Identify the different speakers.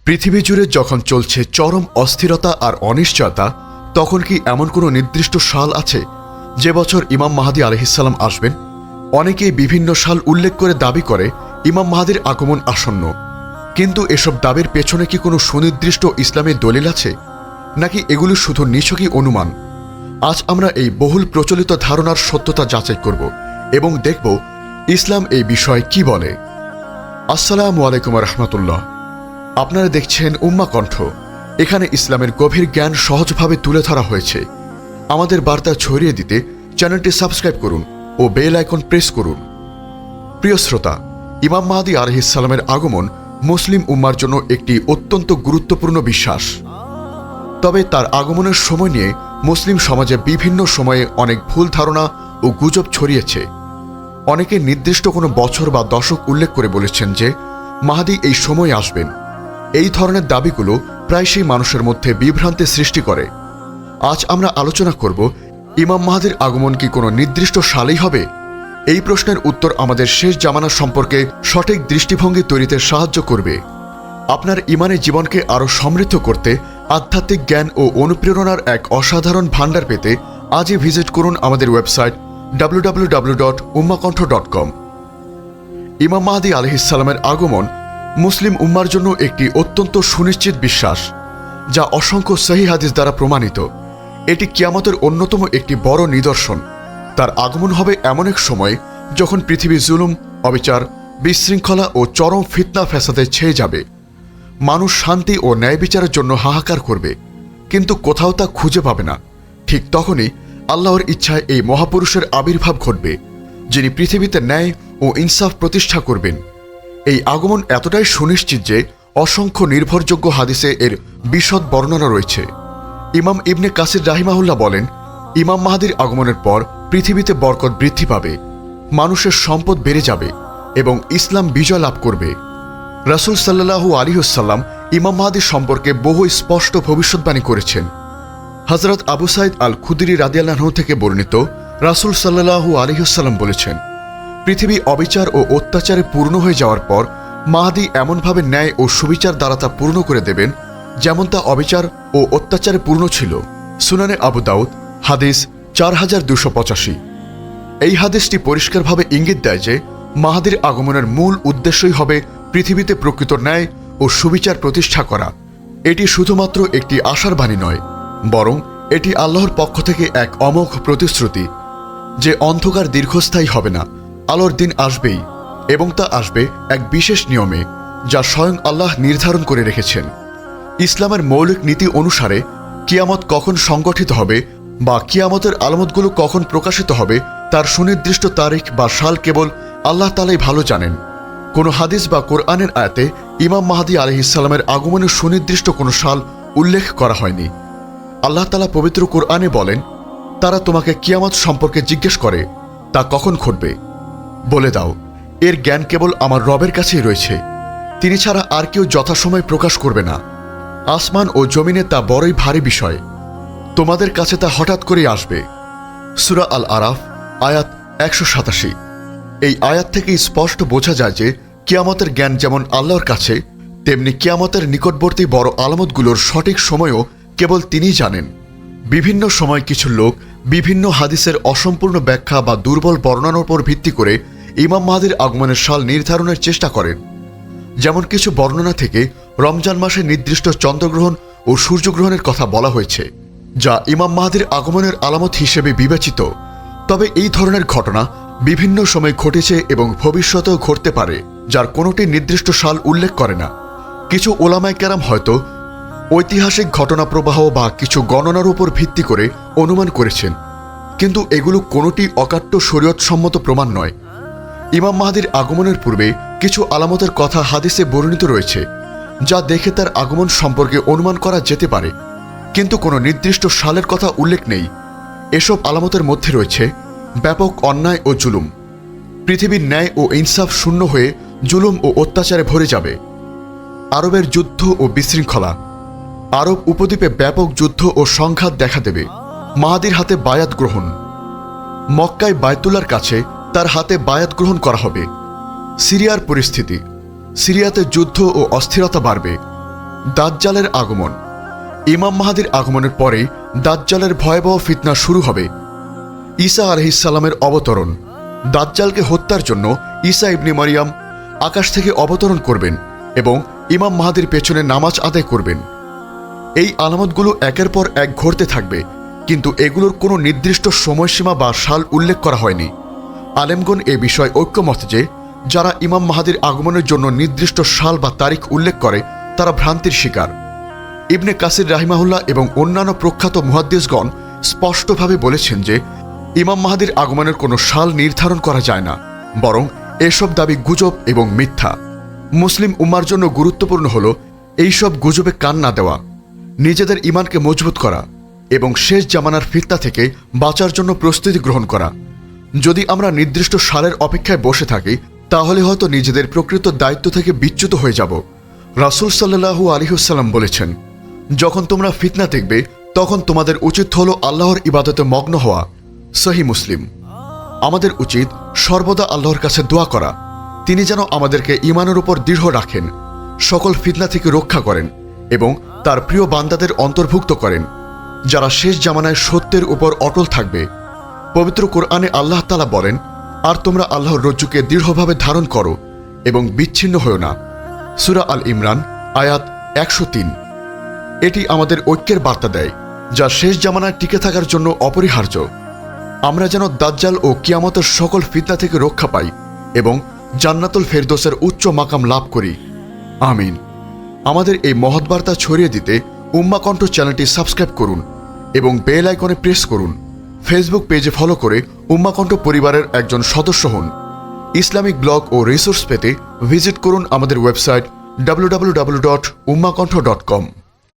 Speaker 1: পৃথিবী জুড়ে যখন চলছে চরম অস্থিরতা আর অনিশ্চয়তা, তখন কি এমন কোনো নির্দিষ্ট সাল আছে যে বছর ইমাম মাহদী আলাইহিসসালাম আসবেন? অনেকেই বিভিন্ন সাল উল্লেখ করে দাবি করে ইমাম মাহদীর আগমন আসন্ন, কিন্তু এসব দাবির পেছনে কি কোনো সুনির্দিষ্ট ইসলামী দলিল আছে, নাকি এগুলো শুধু নিছকই অনুমান? আজ আমরা এই বহুল প্রচলিত ধারণার সত্যতা যাচাই করব এবং দেখব ইসলাম এই বিষয়ে কি বলে। আসসালামু আলাইকুম রহমতুল্লাহ। আপনারা দেখছেন উম্মা কণ্ঠ। এখানে ইসলামের গভীর জ্ঞান সহজভাবে তুলে ধরা হয়েছে। আমাদের বার্তা ছড়িয়ে দিতে চ্যানেলটি সাবস্ক্রাইব করুন ও বেল আইকন প্রেস করুন। প্রিয় শ্রোতা, ইমাম মাহদী আলাইহিসসালামের আগমন মুসলিম উম্মার জন্য একটি অত্যন্ত গুরুত্বপূর্ণ বিশ্বাস। তবে তার আগমনের সময় নিয়ে মুসলিম সমাজে বিভিন্ন সময়ে অনেক ভুল ধারণা ও গুজব ছড়িয়েছে। অনেকে নির্দিষ্ট কোনো বছর বা দশক উল্লেখ করে বলেছেন যে মাহদী এই সময়ে আসবেন। এই ধরনের দাবিগুলো প্রায়শই মানুষের মধ্যে বিভ্রান্তি সৃষ্টি করে। আজ আমরা আলোচনা করব, ইমাম মাহদীর আগমন কি কোনো নির্দিষ্ট সালেই হবে? এই প্রশ্নের উত্তর আমাদের শেষ জামানা সম্পর্কে সঠিক দৃষ্টিভঙ্গি তৈরিতে সাহায্য করবে। আপনার ইমানের জীবনকে আরও সমৃদ্ধ করতে আধ্যাত্মিক জ্ঞান ও অনুপ্রেরণার এক অসাধারণ ভাণ্ডার পেতে আজই ভিজিট করুন আমাদের ওয়েবসাইট www.ummakantho.com। ইমাম মাহদী আলাইহিসসালামের আগমন মুসলিম উম্মার জন্য একটি অত্যন্ত সুনিশ্চিত বিশ্বাস, যা অসংখ্য সহিহ হাদিস দ্বারা প্রমাণিত। এটি কিয়ামতের অন্যতম একটি বড় নিদর্শন। তার আগমন হবে এমন এক সময় যখন পৃথিবী জুলুম, অবিচার, বিশৃঙ্খলা ও চরম ফিতনা ফ্যাসাদে ছেয়ে যাবে। মানুষ শান্তি ও ন্যায় বিচারের জন্য হাহাকার করবে, কিন্তু কোথাও তা খুঁজে পাবে না। ঠিক তখনই আল্লাহর ইচ্ছায় এই মহাপুরুষের আবির্ভাব ঘটবে, যিনি পৃথিবীতে ন্যায় ও ইনসাফ প্রতিষ্ঠা করবেন। এই আগমন এতটাই সুনিশ্চিত যে অসংখ্য নির্ভরযোগ্য হাদিসে এর বিশদ বর্ণনা রয়েছে। ইমাম ইবনে কাসির রাহিমাহুল্লাহ বলেন, ইমাম মাহদীর আগমনের পর পৃথিবীতে বরকত বৃদ্ধি পাবে, মানুষের সম্পদ বেড়ে যাবে এবং ইসলাম বিজয় লাভ করবে। রাসূল সাল্লাল্লাহু আলাইহি ওয়াসাল্লাম ইমাম মাহদী সম্পর্কে বহু স্পষ্ট ভবিষ্যদ্বাণী করেছেন। হযরত আবু সাঈদ আল খুদরি রাদিয়াল্লাহু আনহু থেকে বর্ণিত, রাসূল সাল্লাল্লাহু আলাইহি ওয়াসাল্লাম বলেছেন, পৃথিবী অবিচার ও অত্যাচারে পূর্ণ হয়ে যাওয়ার পর মাহদী এমনভাবে ন্যায় ও সুবিচার দ্বারা তা পূর্ণ করে দেবেন যেমন তা অবিচার ও অত্যাচারে পূর্ণ ছিল। সুনানে আবু দাউদ, হাদিস 4285। এই হাদিসটি পরিষ্কারভাবে ইঙ্গিত দেয় যে মাহদীর আগমনের মূল উদ্দেশ্যই হবে পৃথিবীতে প্রকৃত ন্যায় ও সুবিচার প্রতিষ্ঠা করা। এটি শুধুমাত্র একটি আশার বাণী নয়, বরং এটি আল্লাহর পক্ষ থেকে এক অমোঘ প্রতিশ্রুতি যে অন্ধকার দীর্ঘস্থায়ী হবে না, আলোর দিন আসবেই, এবং তা আসবে এক বিশেষ নিয়মে যা স্বয়ং আল্লাহ নির্ধারণ করে রেখেছেন। ইসলামের মৌলিক নীতি অনুসারে কিয়ামত কখন সংগঠিত হবে বা কিয়ামতের আলামতগুলো কখন প্রকাশিত হবে তার সুনির্দিষ্ট তারিখ বা সাল কেবল আল্লাহ তাআলাই ভালো জানেন। কোনো হাদিস বা কোরআনের আয়াতে ইমাম মাহদী আলাইহিসসালামের আগমনের সুনির্দিষ্ট কোনো সাল উল্লেখ করা হয়নি। আল্লাহ তাআলা পবিত্র কোরআনে বলেন, তারা তোমাকে কিয়ামত সম্পর্কে জিজ্ঞেস করে, তা কখন ঘটবে? বলে দাও, এর জ্ঞান কেবল আমার রবের কাছেই রয়েছে, তিনি ছাড়া আর কেউ যথাসময় প্রকাশ করবে না। আসমান ও জমিনে তা বড়ই ভারী বিষয়, তোমাদের কাছে তা হঠাৎ করেই আসবে। সূরা আল আরাফ, আয়াত 187। এই আয়াত থেকে স্পষ্ট বোঝা যায় যে কিয়ামতের জ্ঞান যেমন আল্লাহর কাছে, তেমনি কিয়ামতের নিকটবর্তী বড় আলামতগুলোর সঠিক সময়ও কেবল তিনিই জানেন। বিভিন্ন সময় কিছু লোক বিভিন্ন হাদিসের অসম্পূর্ণ ব্যাখ্যা বা দুর্বল বর্ণনার উপর ভিত্তি করে ইমাম মাহদীর আগমনের সাল নির্ধারণের চেষ্টা করেন। যেমন কিছু বর্ণনা থেকে রমজান মাসে নির্দিষ্ট চন্দ্রগ্রহণ ও সূর্যগ্রহণের কথা বলা হয়েছে, যা ইমাম মাহদীর আগমনের আলামত হিসেবে বিবেচিত। তবে এই ধরনের ঘটনা বিভিন্ন সময় ঘটেছে এবং ভবিষ্যতেও ঘটতে পারে, যার কোনোটি নির্দিষ্ট সাল উল্লেখ করে না। কিছু ওলামায়ে কেরাম হয়তো ঐতিহাসিক ঘটনা প্রবাহ বা কিছু গণনার উপর ভিত্তি করে অনুমান করেছেন, কিন্তু এগুলো কোনোটি অকাট্য শরীয়তসম্মত প্রমাণ নয়। ইমাম মাহদীর আগমনের পূর্বে কিছু আলামতের কথা হাদিসে বর্ণিত রয়েছে, যা দেখে তার আগমন সম্পর্কে অনুমান করা যেতে পারে, কিন্তু কোনো নির্দিষ্ট সালের কথা উল্লেখ নেই। এসব আলামতের মধ্যে রয়েছে ব্যাপক অন্যায় ও জুলুম, পৃথিবীর ন্যায় ও ইনসাফ শূন্য হয়ে জুলুম ও অত্যাচারে ভরে যাবে, আরবের যুদ্ধ ও বিশৃঙ্খলা, আরব উপদ্বীপে ব্যাপক যুদ্ধ ও সংঘাত দেখা দেবে, মাহদীর হাতে বায়াত গ্রহণ, মক্কায় বায়তুল্লাহর কাছে তার হাতে বায়াত গ্রহণ করা হবে, সিরিয়ার পরিস্থিতি, সিরিয়াতে যুদ্ধ ও অস্থিরতা বাড়বে, দাজ্জালের আগমন। ইমাম মাহদীর আগমনের পরেই দাজ্জালের ভয়াবহ ফিতনা শুরু হবে। ঈসা আলাইহিসসালামের অবতরণ। দাজ্জালকে হত্যার জন্য ঈসা ইবনে মারিয়াম আকাশ থেকে অবতরণ করবেন এবং ইমাম মাহদীর পেছনে নামাজ আদায় করবেন। এই আলামতগুলো একের পর এক ঘটতে থাকবে, কিন্তু এগুলোর কোনো নির্দিষ্ট সময়সীমা বা সাল উল্লেখ করা হয়নি। আলেমগণ এ বিষয়ে ঐক্যমত যে যারা ইমাম মাহদীর আগমনের জন্য নির্দিষ্ট সাল বা তারিখ উল্লেখ করে তারা ভ্রান্তির শিকার। ইবনে কাসির রাহিমাহুল্লাহ এবং অন্যান্য প্রখ্যাত মুহাদ্দিসগণ স্পষ্টভাবে বলেছেন যে ইমাম মাহদীর আগমনের কোনো সাল নির্ধারণ করা যায় না, বরং এসব দাবি গুজব এবং মিথ্যা। মুসলিম উম্মার জন্য গুরুত্বপূর্ণ হল এইসব গুজবে কান না দেওয়া, নিজেদের ঈমানকে মজবুত করা এবং শেষ জামানার ফিতনা থেকে বাঁচার জন্য প্রস্তুতি গ্রহণ করা। যদি আমরা নির্দিষ্ট সালের অপেক্ষায় বসে থাকি তাহলে হয়তো নিজেদের প্রকৃত দায়িত্ব থেকে বিচ্যুত হয়ে যাব। রাসূল সাল্লাল্লাহু আলাইহি ওয়াসাল্লাম বলেছেন, যখন তোমরা ফিতনা দেখবে তখন তোমাদের উচিত হলো আল্লাহর ইবাদতে মগ্ন হওয়া। সহিহ মুসলিম। আমাদের উচিত সর্বদা আল্লাহর কাছে দোয়া করা, তিনি যেন আমাদেরকে ঈমানের উপর দৃঢ় রাখেন, সকল ফিতনা থেকে রক্ষা করেন এবং তার প্রিয় বান্দাদের অন্তর্ভুক্ত করেন যারা শেষ জামানায় সত্যের উপর অটল থাকবে। পবিত্র কোরআনে আল্লাহ তাআলা বলেন, আর তোমরা আল্লাহর রজ্জুকে দৃঢ়ভাবে ধারণ করো এবং বিচ্ছিন্ন হও না। সূরা আল ইমরান আয়াত 103। এটি আমাদের ঐক্যের বার্তা দেয় যা শেষ জামানায় টিকে থাকার জন্য অপরিহার্য। আমরা যেন দাজ্জাল ও কিয়ামতের সকল ফিতনা থেকে রক্ষা পাই এবং জান্নাতুল ফেরদৌসের উচ্চ মাকাম লাভ করি। আমিন। আমাদের এই মহৎ বার্তা ছড়িয়ে দিতে উম্মাহ কণ্ঠ চ্যানেলটি সাবস্ক্রাইব করুন এবং বেল আইকনে প্রেস করুন। ফেসবুক পেজে ফলো করে উম্মাহ কণ্ঠ পরিবারের একজন সদস্য হন। ইসলামিক ব্লগ ও রিসোর্স পেতে ভিজিট করুন আমাদের ওয়েবসাইট www.ummahkontho.com।